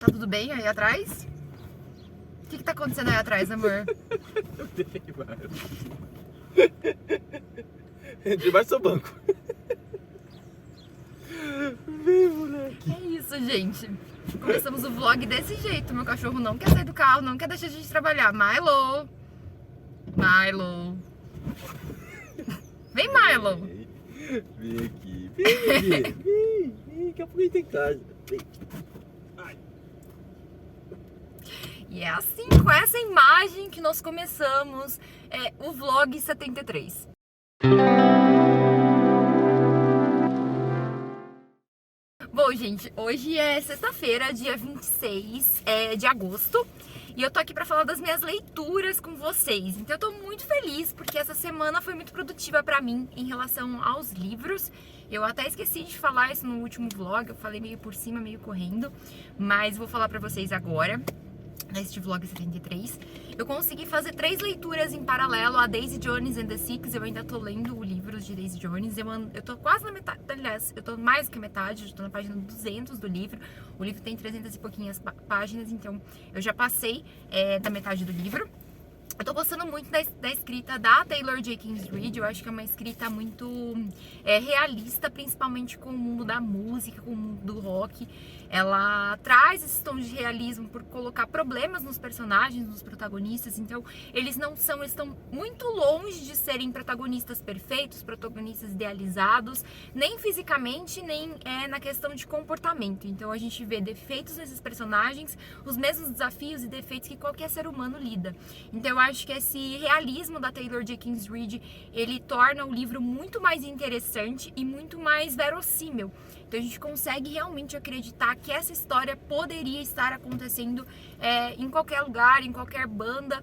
Tá tudo bem aí atrás? O que tá acontecendo aí atrás, amor? Debaixo do seu banco. Vem, moleque. Que isso, gente? Começamos o vlog desse jeito. Meu cachorro não quer sair do carro, não quer deixar a gente trabalhar. Milo! Milo! Vem, Milo! Vem aqui. Vem. Daqui a pouco a gente tem casa. Vem. Ai. E é assim, com essa imagem que nós começamos o vlog 73. Bom, gente, hoje é sexta-feira, dia 26 de agosto. E eu tô aqui pra falar das minhas leituras com vocês. Então eu tô muito feliz porque essa semana foi muito produtiva pra mim em relação aos livros. Eu até esqueci de falar isso no último vlog, eu falei meio por cima, meio correndo. Mas vou falar pra vocês agora, neste vlog 73. Eu consegui fazer 3 leituras em paralelo a Daisy Jones and the Six. Eu ainda tô lendo o livro de Daisy Jones. Eu tô quase na metade, aliás, eu tô mais que a metade, eu tô na página 200 do livro. O livro tem 300 e pouquinhas páginas, então eu já passei da metade do livro. Eu tô gostando muito da escrita da Taylor Jenkins Reid. Eu acho que é uma escrita muito realista, principalmente com o mundo da música, com o mundo do rock. Ela traz esse tom de realismo por colocar problemas nos personagens, nos protagonistas. Então, eles estão muito longe de serem protagonistas perfeitos, protagonistas idealizados, nem fisicamente, nem na questão de comportamento. Então, a gente vê defeitos nesses personagens, os mesmos desafios e defeitos que qualquer ser humano lida. Então, eu acho que esse realismo da Taylor Jenkins Reid, ele torna o livro muito mais interessante e muito mais verossímil. Então a gente consegue realmente acreditar que essa história poderia estar acontecendo em qualquer lugar, em qualquer banda.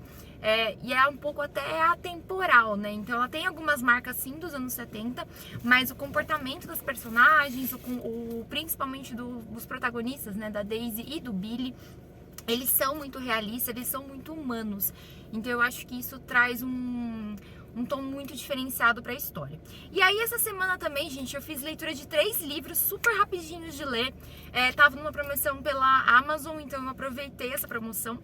E é um pouco até atemporal, né? Então ela tem algumas marcas sim dos anos 70, mas o comportamento das personagens, principalmente dos protagonistas, né? Da Daisy e do Billy, eles são muito realistas, eles são muito humanos. Então eu acho que isso traz um tom muito diferenciado para a história. E aí essa semana também, gente, eu fiz leitura de 3 livros super rapidinhos de ler. Tava numa promoção pela Amazon, então eu aproveitei essa promoção,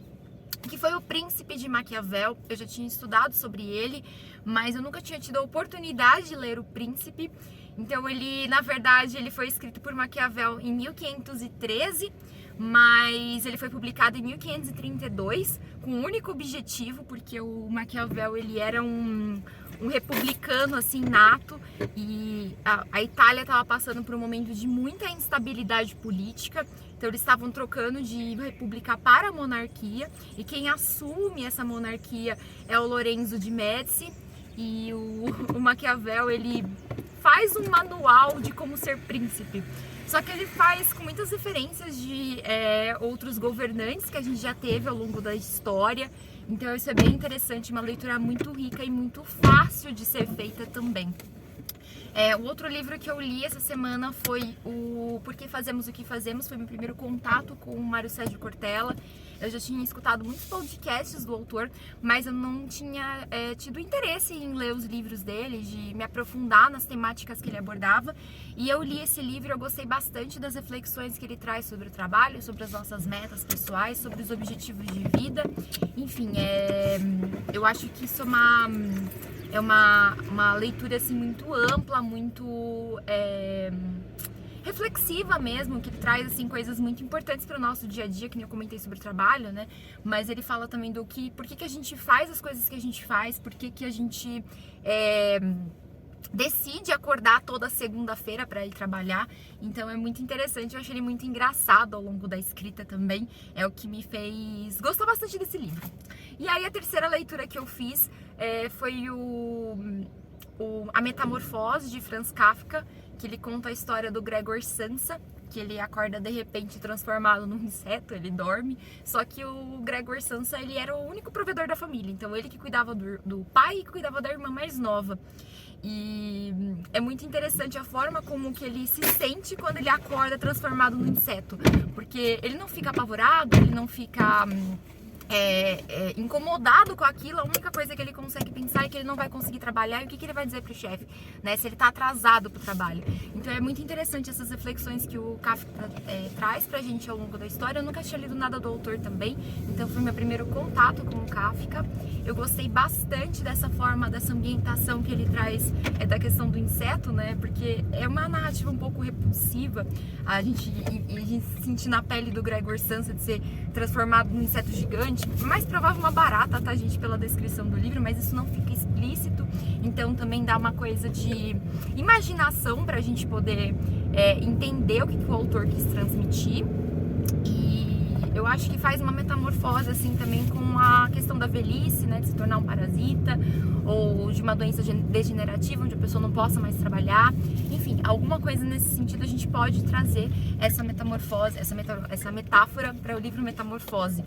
que foi O Príncipe de Maquiavel. Eu já tinha estudado sobre ele, mas eu nunca tinha tido a oportunidade de ler O Príncipe. Então ele, na verdade, ele foi escrito por Maquiavel em 1513, mas ele foi publicado em 1532 com um único objetivo, porque o Maquiavel ele era um republicano assim nato, e a Itália estava passando por um momento de muita instabilidade política. Então eles estavam trocando de república para a monarquia, e quem assume essa monarquia é o Lorenzo de Médici. E o Maquiavel, ele faz um manual de como ser príncipe. Só que ele faz com muitas referências de outros governantes que a gente já teve ao longo da história. Então isso é bem interessante, uma leitura muito rica e muito fácil de ser feita também. O outro livro que eu li essa semana foi o Por que Fazemos o que Fazemos. Foi meu primeiro contato com o Mário Sérgio Cortella. Eu já tinha escutado muitos podcasts do autor, mas eu não tinha tido interesse em ler os livros dele, de me aprofundar nas temáticas que ele abordava. E eu li esse livro, eu gostei bastante das reflexões que ele traz sobre o trabalho, sobre as nossas metas pessoais, sobre os objetivos de vida. Enfim, eu acho que isso é uma leitura assim, muito ampla, muito reflexiva mesmo, que ele traz assim, coisas muito importantes para o nosso dia a dia, que nem eu comentei sobre o trabalho, né? Mas ele fala também por que a gente faz as coisas que a gente faz, por que a gente decide acordar toda segunda-feira para ir trabalhar. Então é muito interessante, eu achei ele muito engraçado ao longo da escrita também, é o que me fez gostar bastante desse livro. E aí a terceira leitura que eu fiz foi A Metamorfose, de Franz Kafka, que ele conta a história do Gregor Samsa, que ele acorda de repente transformado num inseto, ele dorme. Só que o Gregor Samsa, ele era o único provedor da família, então ele que cuidava do pai e que cuidava da irmã mais nova. E é muito interessante a forma como que ele se sente quando ele acorda transformado num inseto, porque ele não fica apavorado, ele não fica incomodado com aquilo, a única coisa que ele consegue pensar é que ele não vai conseguir trabalhar e o que ele vai dizer pro chefe, né? Se ele tá atrasado pro trabalho. Então é muito interessante essas reflexões que o Kafka traz pra gente ao longo da história. Eu nunca tinha lido nada do autor também, então foi meu primeiro contato com o Kafka. Eu gostei bastante dessa forma, dessa ambientação que ele traz da questão do inseto, né? Porque é uma narrativa um pouco repulsiva, a gente se sentir na pele do Gregor Samsa de ser transformado num inseto gigante, mais provável uma barata, tá, gente, pela descrição do livro, mas isso não fica explícito, então também dá uma coisa de imaginação pra gente poder entender o que o autor quis transmitir. E eu acho que faz uma metamorfose, assim, também com a questão da velhice, né, de se tornar um parasita, ou de uma doença degenerativa, onde a pessoa não possa mais trabalhar. Enfim, alguma coisa nesse sentido a gente pode trazer essa metamorfose, essa metáfora para o livro Metamorfose.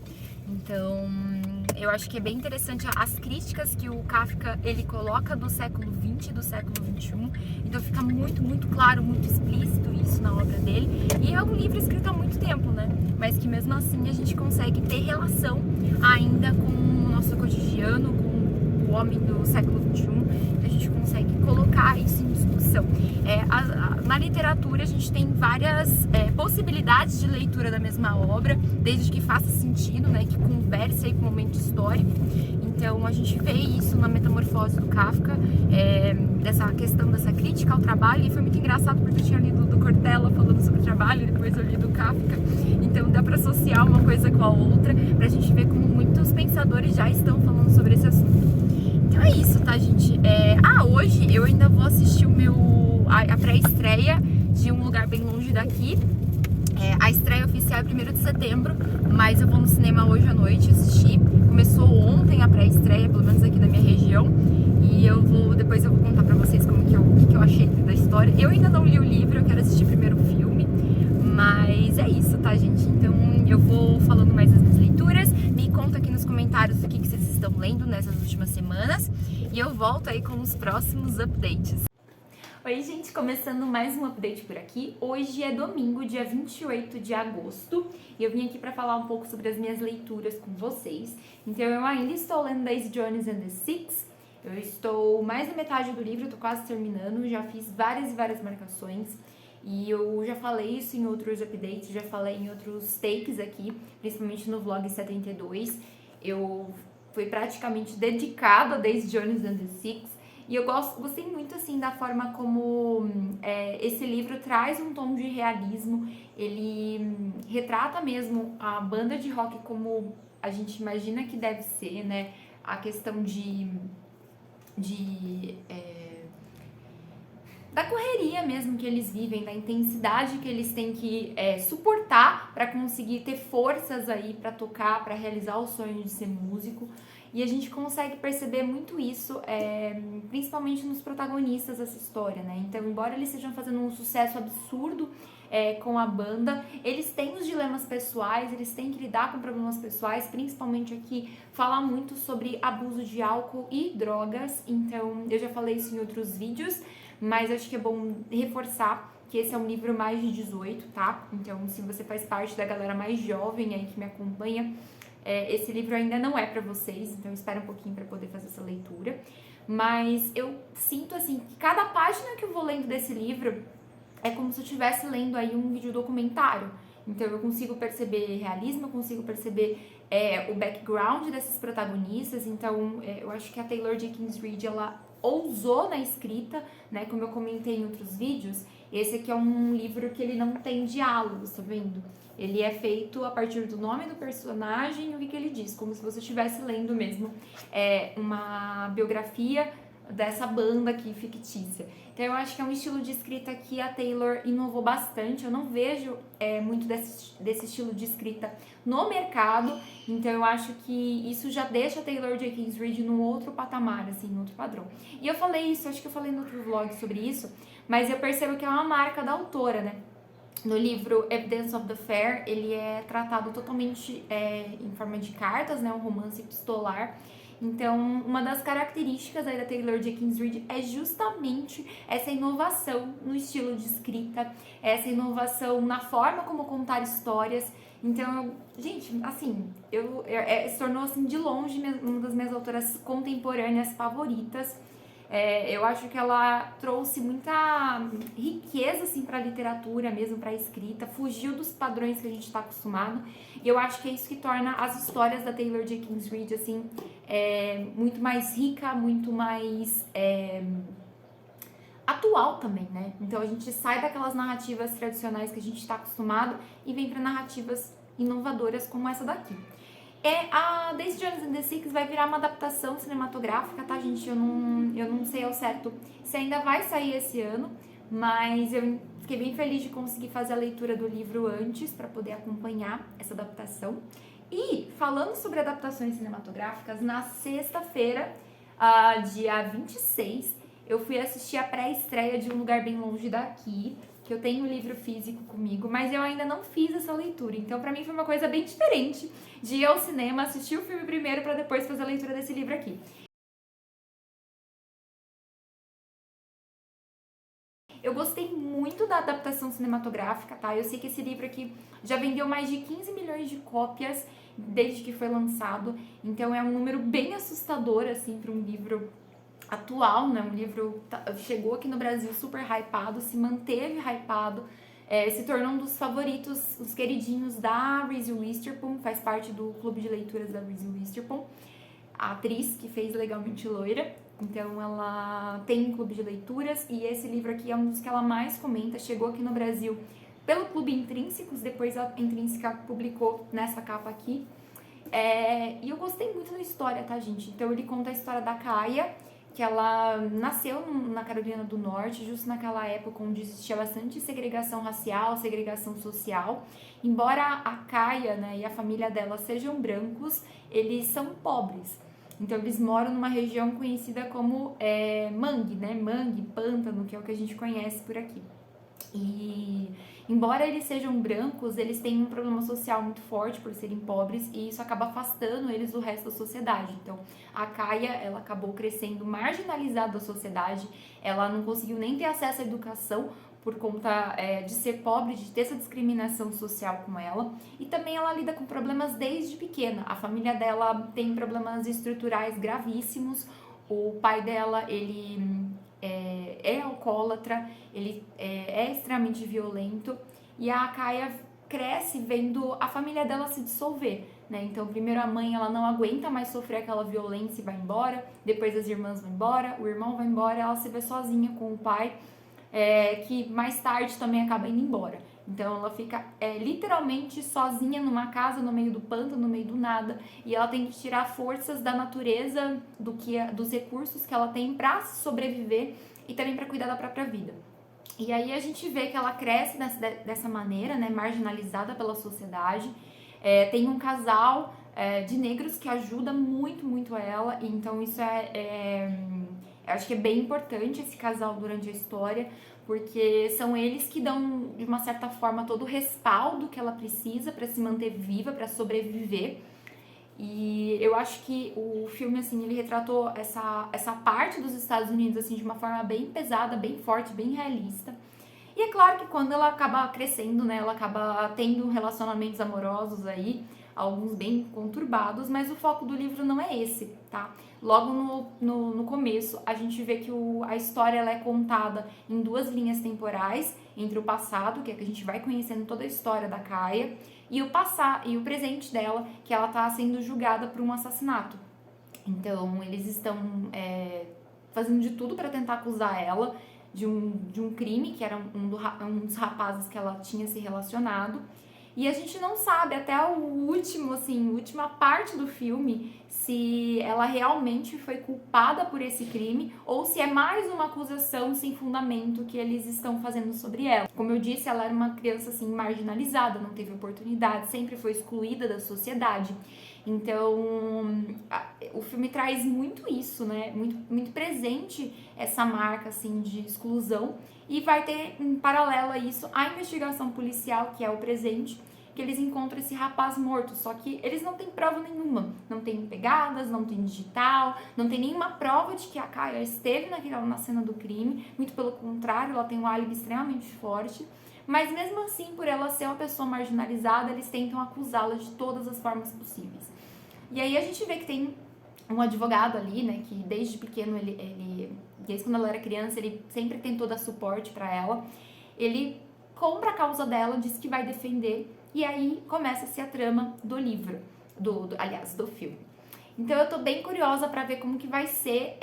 Então, eu acho que é bem interessante as críticas que o Kafka, ele coloca do século XX e do século XXI. Então fica muito, muito claro, muito explícito isso na obra dele. E é um livro escrito há muito tempo, né? Mas que mesmo assim a gente consegue ter relação ainda com o nosso cotidiano, com o homem do século XXI. A gente consegue colocar isso em discussão. Na literatura a gente tem várias possibilidades de leitura da mesma obra, desde que faça sentido, né, que converse aí com o momento histórico. Então a gente vê isso na Metamorfose do Kafka, dessa questão dessa crítica ao trabalho, e foi muito engraçado porque eu tinha lido do Cortella falando sobre o trabalho, e depois eu li do Kafka, então dá para associar uma coisa com a outra, pra gente ver como muitos pensadores já estão falando sobre esse assunto. Então é isso, tá, gente? Hoje eu ainda vou assistir a pré-estreia de Um Lugar Bem Longe Daqui. A estreia oficial é 1º de setembro, mas eu vou no cinema hoje à noite assistir. Começou ontem a pré-estreia, pelo menos aqui da minha região, e depois eu vou contar pra vocês o que eu achei da história. Eu ainda não li o livro, eu quero assistir primeiro o filme, mas é isso, tá, gente? Então eu vou falando mais das minhas leituras. Me conta aqui nos comentários o que vocês estão lendo nessas últimas semanas, e eu volto aí com os próximos updates. Oi, gente, começando mais um update por aqui. Hoje é domingo, dia 28 de agosto, e eu vim aqui para falar um pouco sobre as minhas leituras com vocês. Então, eu ainda estou lendo Daisy Jones and the Six. Eu estou mais da metade do livro, eu tô quase terminando, já fiz várias e várias marcações. E eu já falei isso em outros updates, já falei em outros takes aqui, principalmente no vlog 72. Eu fui praticamente dedicado a Daisy Jones and the Six. E eu gostei muito, assim, da forma como esse livro traz um tom de realismo. Ele retrata mesmo a banda de rock como a gente imagina que deve ser, né? A questão da correria mesmo que eles vivem, da intensidade que eles têm que suportar para conseguir ter forças aí para tocar, para realizar o sonho de ser músico. E a gente consegue perceber muito isso, principalmente nos protagonistas dessa história, né? Então, embora eles estejam fazendo um sucesso absurdo com a banda, eles têm os dilemas pessoais, eles têm que lidar com problemas pessoais, principalmente aqui, falar muito sobre abuso de álcool e drogas. Então, eu já falei isso em outros vídeos, mas acho que é bom reforçar que esse é um livro mais de 18, tá? Então, se você faz parte da galera mais jovem aí que me acompanha, esse livro ainda não é pra vocês, então espera um pouquinho pra poder fazer essa leitura. Mas eu sinto, assim, que cada página que eu vou lendo desse livro é como se eu estivesse lendo aí um vídeo documentário. Então eu consigo perceber realismo, eu consigo perceber o background desses protagonistas. Então eu acho que a Taylor Jenkins Reid, ela ousou na escrita, né? Como eu comentei em outros vídeos, esse aqui é um livro que ele não tem diálogos, tá vendo? Ele é feito a partir do nome do personagem e o que ele diz, como se você estivesse lendo mesmo uma biografia dessa banda aqui fictícia. Então eu acho que é um estilo de escrita que a Taylor inovou bastante. Eu não vejo muito desse estilo de escrita no mercado, então eu acho que isso já deixa a Taylor Jenkins Reid num outro patamar, assim, num outro padrão. E eu falei isso, acho que eu falei no outro vlog sobre isso, mas eu percebo que é uma marca da autora, né? No livro Evidence of the Fair, ele é tratado totalmente em forma de cartas, né, um romance epistolar. Então, uma das características aí da Taylor Jenkins Reid é justamente essa inovação no estilo de escrita, essa inovação na forma como contar histórias. Então, gente, assim, se tornou, assim, de longe uma das minhas autoras contemporâneas favoritas. Eu acho que ela trouxe muita riqueza, assim, pra literatura mesmo, pra escrita, fugiu dos padrões que a gente tá acostumado, e eu acho que é isso que torna as histórias da Taylor Jenkins Reid, assim, muito mais rica, muito mais atual também, né? Então a gente sai daquelas narrativas tradicionais que a gente está acostumado e vem para narrativas inovadoras como essa daqui. A Daisy Jones and the Six vai virar uma adaptação cinematográfica, tá, gente? Eu não sei ao certo se ainda vai sair esse ano, mas eu fiquei bem feliz de conseguir fazer a leitura do livro antes para poder acompanhar essa adaptação. E falando sobre adaptações cinematográficas, na sexta-feira, dia 26, eu fui assistir a pré-estreia de Um Lugar Bem Longe Daqui, que eu tenho o livro físico comigo, mas eu ainda não fiz essa leitura. Então, pra mim, foi uma coisa bem diferente de ir ao cinema, assistir o filme primeiro pra depois fazer a leitura desse livro aqui. Eu gostei muito da adaptação cinematográfica, tá? Eu sei que esse livro aqui já vendeu mais de 15 milhões de cópias desde que foi lançado, então é um número bem assustador, assim, para um livro atual, né? Um livro chegou aqui no Brasil super hypado, se manteve hypado, se tornou um dos favoritos, os queridinhos da Reese Witherspoon, faz parte do clube de leituras da Reese Witherspoon, a atriz que fez Legalmente Loira. Então ela tem um clube de leituras e esse livro aqui é um dos que ela mais comenta, chegou aqui no Brasil pelo Clube Intrínsecos, depois a Intrínseca publicou nessa capa aqui. E eu gostei muito da história, tá, gente? Então ele conta a história da Kaia, que ela nasceu na Carolina do Norte, justo naquela época onde existia bastante segregação racial, segregação social. Embora a Kaia, né, e a família dela sejam brancos, eles são pobres. Então eles moram numa região conhecida como mangue, né? Mangue, pântano, que é o que a gente conhece por aqui. E embora eles sejam brancos, eles têm um problema social muito forte por serem pobres e isso acaba afastando eles do resto da sociedade. Então, a Kaia, ela acabou crescendo marginalizada da sociedade, ela não conseguiu nem ter acesso à educação por conta de ser pobre, de ter essa discriminação social com ela. E também ela lida com problemas desde pequena. A família dela tem problemas estruturais gravíssimos. O pai dela, ele é alcoólatra, ele é extremamente violento. E a Kaia cresce vendo a família dela se dissolver, né? Então, primeiro a mãe, ela não aguenta mais sofrer aquela violência e vai embora. Depois as irmãs vão embora, o irmão vai embora, ela se vê sozinha com o pai, que mais tarde também acaba indo embora. Então ela fica literalmente sozinha numa casa no meio do pântano, no meio do nada, e ela tem que tirar forças da natureza, dos recursos que ela tem para sobreviver e também para cuidar da própria vida. E aí a gente vê que ela cresce dessa maneira, né, marginalizada pela sociedade. Tem um casal de negros que ajuda muito, muito ela, e então isso eu acho que é bem importante esse casal durante a história, porque são eles que dão, de uma certa forma, todo o respaldo que ela precisa para se manter viva, para sobreviver. E eu acho que o filme, assim, ele retratou essa parte dos Estados Unidos, assim, de uma forma bem pesada, bem forte, bem realista. E é claro que quando ela acaba crescendo, né, ela acaba tendo relacionamentos amorosos aí, alguns bem conturbados, mas o foco do livro não é esse, tá? Logo no começo, a gente vê que a história ela é contada em duas linhas temporais, entre o passado, que é que a gente vai conhecendo toda a história da Kaia, e o presente dela, que ela tá sendo julgada por um assassinato. Então, eles estão fazendo de tudo para tentar acusar ela de um crime, que era um dos rapazes que ela tinha se relacionado. E a gente não sabe até a última parte do filme se ela realmente foi culpada por esse crime ou se é mais uma acusação sem fundamento que eles estão fazendo sobre ela. Como eu disse, ela era uma criança assim marginalizada, não teve oportunidade, sempre foi excluída da sociedade. Então, o filme traz muito isso, né? Muito, muito presente essa marca assim de exclusão. E vai ter, em paralelo a isso, a investigação policial, que é o presente, que eles encontram esse rapaz morto, só que eles não têm prova nenhuma, não tem pegadas, não tem digital, não tem nenhuma prova de que a Kaia esteve na cena do crime, muito pelo contrário, ela tem um álibi extremamente forte, mas mesmo assim, por ela ser uma pessoa marginalizada, eles tentam acusá-la de todas as formas possíveis. E aí a gente vê que tem um advogado ali, né, que desde pequeno, desde quando ela era criança, ele sempre tentou dar suporte pra ela. Ele compra a causa dela, diz que vai defender, e aí começa-se a trama do livro, aliás, do filme. Então eu tô bem curiosa pra ver como que vai ser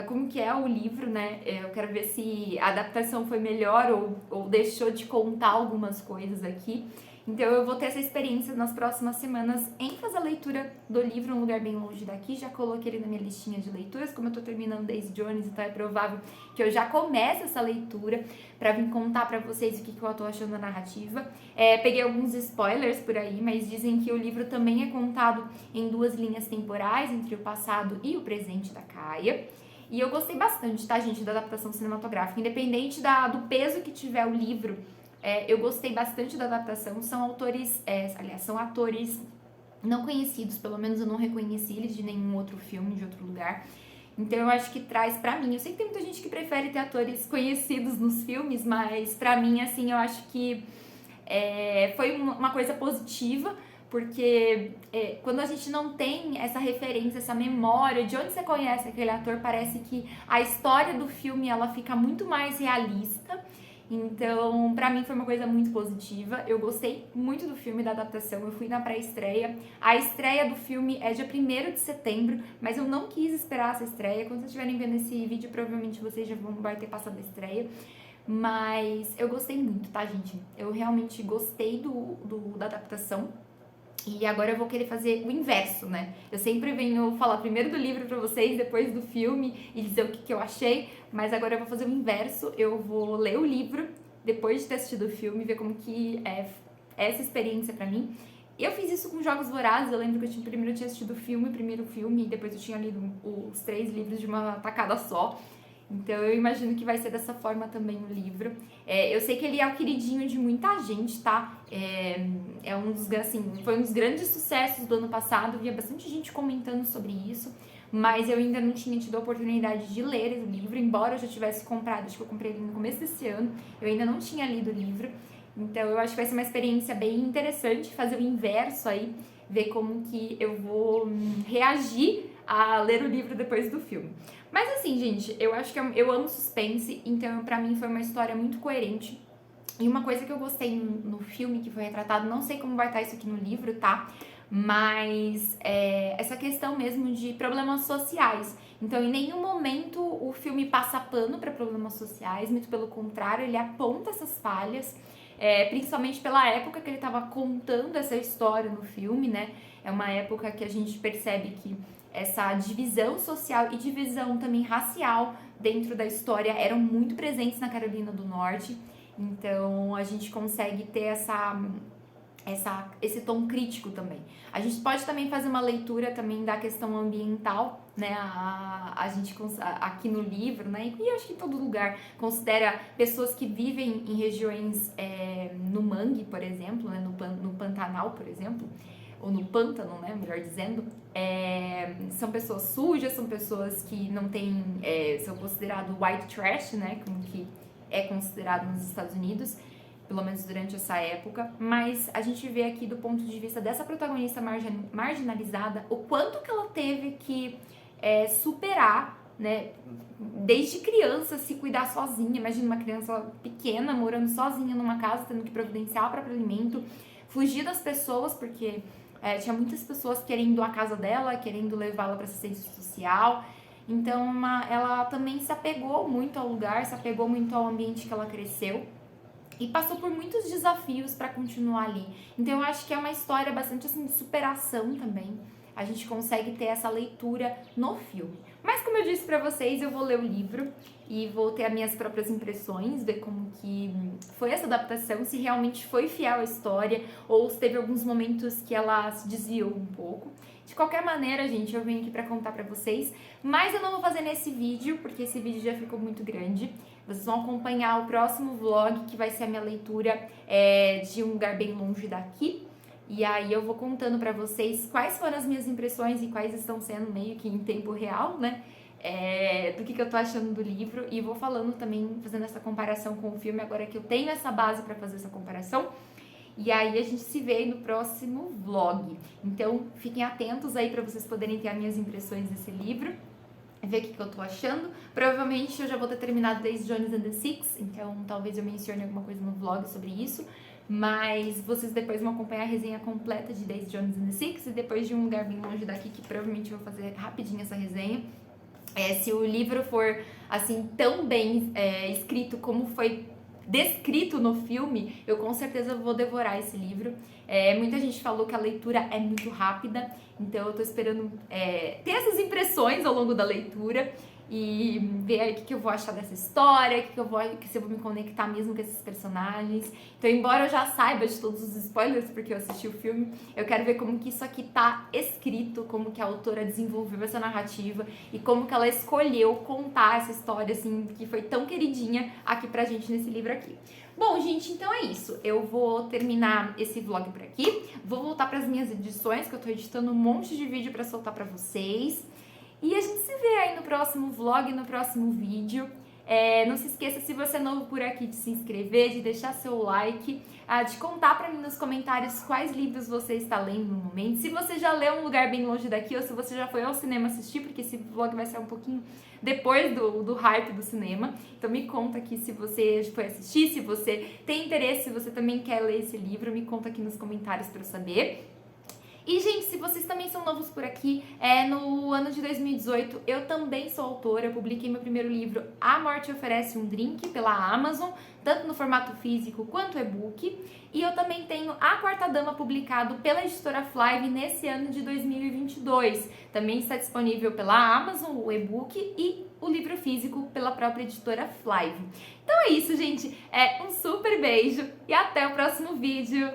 como que é o livro, né? Eu quero ver se a adaptação foi melhor ou deixou de contar algumas coisas aqui. Então eu vou ter essa experiência nas próximas semanas em fazer a leitura do livro Um Lugar Bem Longe Daqui. Já coloquei ele na minha listinha de leituras. Como eu tô terminando Daisy Jones, então é provável que eu já comece essa leitura pra vir contar pra vocês o que eu tô achando da narrativa. Peguei alguns spoilers por aí, mas dizem que o livro também é contado em 2 linhas temporais, entre o passado e o presente da Kaia. E eu gostei bastante, tá, gente, da adaptação cinematográfica. Independente do peso que tiver o livro, eu gostei bastante da adaptação. São são atores não conhecidos, pelo menos eu não reconheci eles de nenhum outro filme, de outro lugar. Então eu acho que traz pra mim, eu sei que tem muita gente que prefere ter atores conhecidos nos filmes, mas pra mim, assim, eu acho que foi uma coisa positiva, porque quando a gente não tem essa referência, essa memória de onde você conhece aquele ator, parece que a história do filme ela fica muito mais realista. Então, pra mim foi uma coisa muito positiva. Eu gostei muito do filme, da adaptação. Eu fui na pré-estreia. A estreia do filme é dia 1º de setembro, mas eu não quis esperar essa estreia. Quando vocês estiverem vendo esse vídeo, provavelmente vocês já vai ter passado a estreia. Mas eu gostei muito, tá, gente? Eu realmente gostei da adaptação. E agora eu vou querer fazer o inverso, né? Eu sempre venho falar primeiro do livro pra vocês, depois do filme e dizer o que eu achei, mas agora eu vou fazer o inverso. Eu vou ler o livro depois de ter assistido o filme, ver como que é essa experiência pra mim. Eu fiz isso com Jogos Vorazes. Eu lembro que primeiro eu tinha assistido o primeiro filme, e depois eu tinha lido os 3 livros de uma tacada só. Então eu imagino que vai ser dessa forma também o livro. Eu sei que ele é o queridinho de muita gente, tá? Foi um dos grandes sucessos do ano passado. Via bastante gente comentando sobre isso, mas eu ainda não tinha tido a oportunidade de ler o livro, embora eu já tivesse comprado. Acho que eu comprei ele no começo desse ano. Eu ainda não tinha lido o livro. Então eu acho que vai ser uma experiência bem interessante fazer o inverso aí, ver como que eu vou reagir a ler o livro depois do filme. Mas assim, gente, eu acho que eu amo suspense, então pra mim foi uma história muito coerente. E uma coisa que eu gostei no filme que foi retratado, não sei como vai estar isso aqui no livro, tá? Mas essa questão mesmo de problemas sociais. Então, em nenhum momento o filme passa pano para problemas sociais, muito pelo contrário, ele aponta essas falhas, principalmente pela época que ele estava contando essa história no filme, né? É uma época que a gente percebe que essa divisão social e divisão também racial dentro da história eram muito presentes na Carolina do Norte. Então, a gente consegue ter esse tom crítico também. A gente pode também fazer uma leitura também da questão ambiental, né? A gente aqui no livro, né? E acho que em todo lugar considera pessoas que vivem em regiões no mangue, por exemplo, né? No Pantanal, por exemplo, ou no pântano, né? Melhor dizendo, são pessoas sujas, são pessoas que não têm, são considerados white trash, né? Como que é considerado nos Estados Unidos, pelo menos durante essa época, mas a gente vê aqui do ponto de vista dessa protagonista marginalizada, o quanto que ela teve que superar, né, desde criança, se cuidar sozinha. Imagina uma criança pequena morando sozinha numa casa, tendo que providenciar o próprio alimento, fugir das pessoas, porque tinha muitas pessoas querendo a casa dela, querendo levá-la para assistência social. Então ela também se apegou muito ao lugar, se apegou muito ao ambiente que ela cresceu e passou por muitos desafios para continuar ali. Então eu acho que é uma história bastante assim de superação também. A gente consegue ter essa leitura no filme. Mas como eu disse para vocês, eu vou ler o livro e vou ter as minhas próprias impressões, ver como que foi essa adaptação, se realmente foi fiel à história ou se teve alguns momentos que ela se desviou um pouco. De qualquer maneira, gente, eu venho aqui pra contar pra vocês, mas eu não vou fazer nesse vídeo, porque esse vídeo já ficou muito grande. Vocês vão acompanhar o próximo vlog, que vai ser a minha leitura de Um Lugar Bem Longe Daqui. E aí eu vou contando pra vocês quais foram as minhas impressões e quais estão sendo meio que em tempo real, né? do que eu tô achando do livro, e vou falando também, fazendo essa comparação com o filme, agora que eu tenho essa base pra fazer essa comparação. E aí a gente se vê no próximo vlog. Então fiquem atentos aí pra vocês poderem ter as minhas impressões desse livro, ver o que eu tô achando. Provavelmente eu já vou ter terminado Daisy Jones and the Six, então talvez eu mencione alguma coisa no vlog sobre isso. Mas vocês depois vão acompanhar a resenha completa de Daisy Jones and the Six, e depois de Um Lugar Bem Longe Daqui, que provavelmente eu vou fazer rapidinho essa resenha. Se o livro for assim tão bem escrito como foi descrito no filme, eu com certeza vou devorar esse livro. Muita gente falou que a leitura é muito rápida, então eu tô esperando ter essas impressões ao longo da leitura e ver aí o que eu vou achar dessa história, se eu vou me conectar mesmo com esses personagens. Então, embora eu já saiba de todos os spoilers, porque eu assisti o filme, eu quero ver como que isso aqui tá escrito, como que a autora desenvolveu essa narrativa e como que ela escolheu contar essa história, assim, que foi tão queridinha aqui pra gente nesse livro aqui. Bom, gente, então é isso. Eu vou terminar esse vlog por aqui. Vou voltar para as minhas edições, que eu tô editando um monte de vídeo para soltar para vocês. E a gente se vê aí no próximo vlog, no próximo vídeo. Não se esqueça, se você é novo por aqui, de se inscrever, de deixar seu like, de contar pra mim nos comentários quais livros você está lendo no momento. Se você já leu Um Lugar Bem Longe Daqui, ou se você já foi ao cinema assistir, porque esse vlog vai ser um pouquinho depois do hype do cinema. Então me conta aqui se você foi assistir, se você tem interesse, se você também quer ler esse livro, me conta aqui nos comentários pra eu saber. E, gente, se vocês também são novos por aqui, no ano de 2018 eu também sou autora, eu publiquei meu primeiro livro, A Morte Oferece um Drink, pela Amazon, tanto no formato físico quanto e-book. E eu também tenho A Quarta Dama publicado pela editora Flive nesse ano de 2022. Também está disponível pela Amazon, o e-book e o livro físico pela própria editora Flive. Então é isso, gente. Um super beijo e até o próximo vídeo.